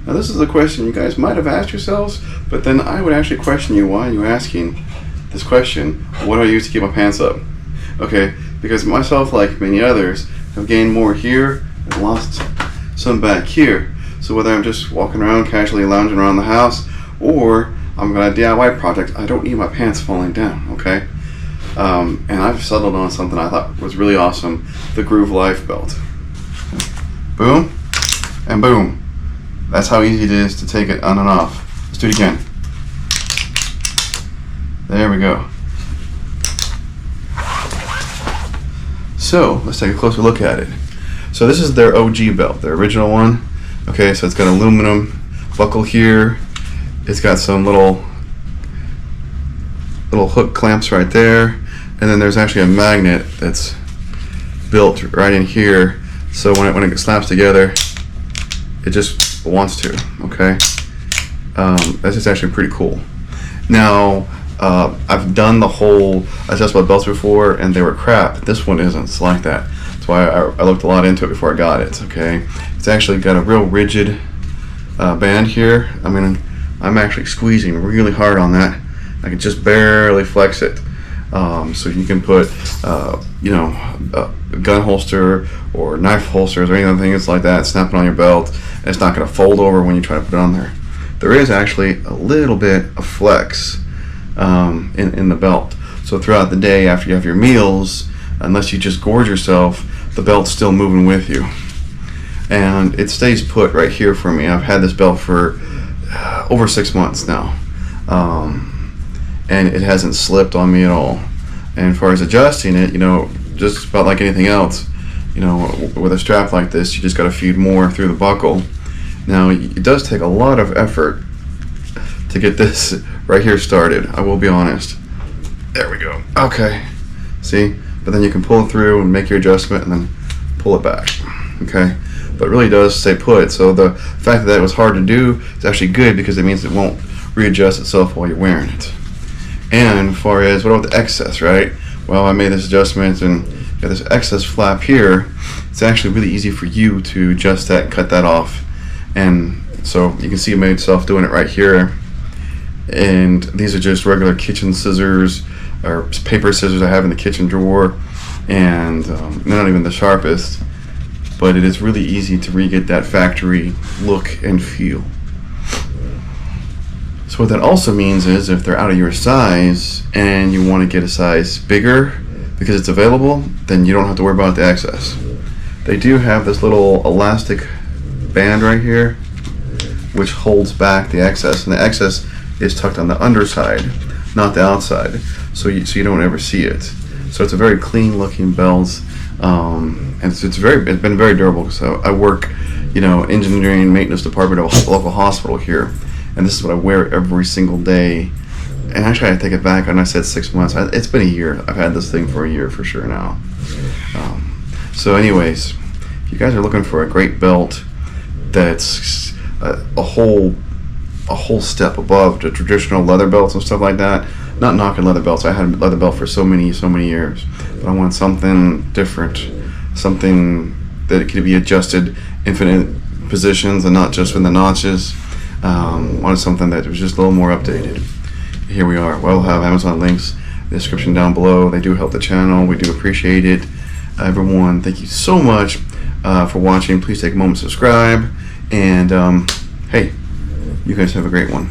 Now this is a question you guys might have asked yourselves, but then I would actually question you, why are you asking this question? What do I use to keep my pants up? Okay, because myself, like many others, have gained more here and lost some back here. So whether I'm just walking around casually lounging around the house, or I'm going to DIY project, I don't need my pants falling down, okay? And I've settled on something I thought was really awesome, the Groove Life belt. Boom, and boom. That's how easy it is to take it on and off. Let's do it again. There we go. So let's take a closer look at it. So this is their OG belt, their original one. Okay, so it's got aluminum buckle here. It's got some little hook clamps right there, and then there's actually a magnet that's built right in here. So when it slaps together, it just wants to. Okay, that's just actually pretty cool. Now I've done the whole adjustable belts before, and they were crap. This one isn't. It's like that. That's why I looked a lot into it before I got it. Okay, it's actually got a real rigid band here. I mean, I'm actually squeezing really hard on that. I can just barely flex it. So you can put, a gun holster or knife holsters or anything like that, snap it on your belt, and it's not going to fold over when you try to put it on there. There is actually a little bit of flex in the belt. So throughout the day, after you have your meals, unless you just gorge yourself, the belt's still moving with you. And it stays put right here for me. I've had this belt for over 6 months now. And it hasn't slipped on me at all. And as far as adjusting it, just about like anything else, with a strap like this, you just got to feed more through the buckle. Now, it does take a lot of effort to get this right here started, I will be honest. There we go. Okay. See? But then you can pull it through and make your adjustment and then pull it back. Okay? But it really does stay put. So the fact that it was hard to do is actually good, because it means it won't readjust itself while you're wearing it. And as far as, what about the excess, right? Well, I made this adjustment and got this excess flap here. It's actually really easy for you to adjust that and cut that off. And so you can see myself doing it right here. And these are just regular kitchen scissors or paper scissors I have in the kitchen drawer. And they're not even the sharpest, but it is really easy to re-get that factory look and feel. So what that also means is, if they're out of your size and you want to get a size bigger because it's available, then you don't have to worry about the excess. They do have this little elastic band right here which holds back the excess, and the excess is tucked on the underside, not the outside, so you don't ever see it. So it's a very clean looking belt, and it's been very durable. So I work, engineering maintenance department of a local hospital here, and this is what I wear every single day. And actually, I take it back when I said 6 months. It's been a year. I've had this thing for a year for sure now. So anyways, if you guys are looking for a great belt that's a whole step above the traditional leather belts and stuff like that, not knocking leather belts. I had a leather belt for so many years, but I want something different, something that it could be adjusted infinite positions and not just with the notches. Wanted something that was just a little more updated. Here we are. We'll have Amazon links in the description down below. They do help the channel. We do appreciate it. Everyone, thank you so much for watching. Please take a moment to subscribe, and hey, you guys have a great one.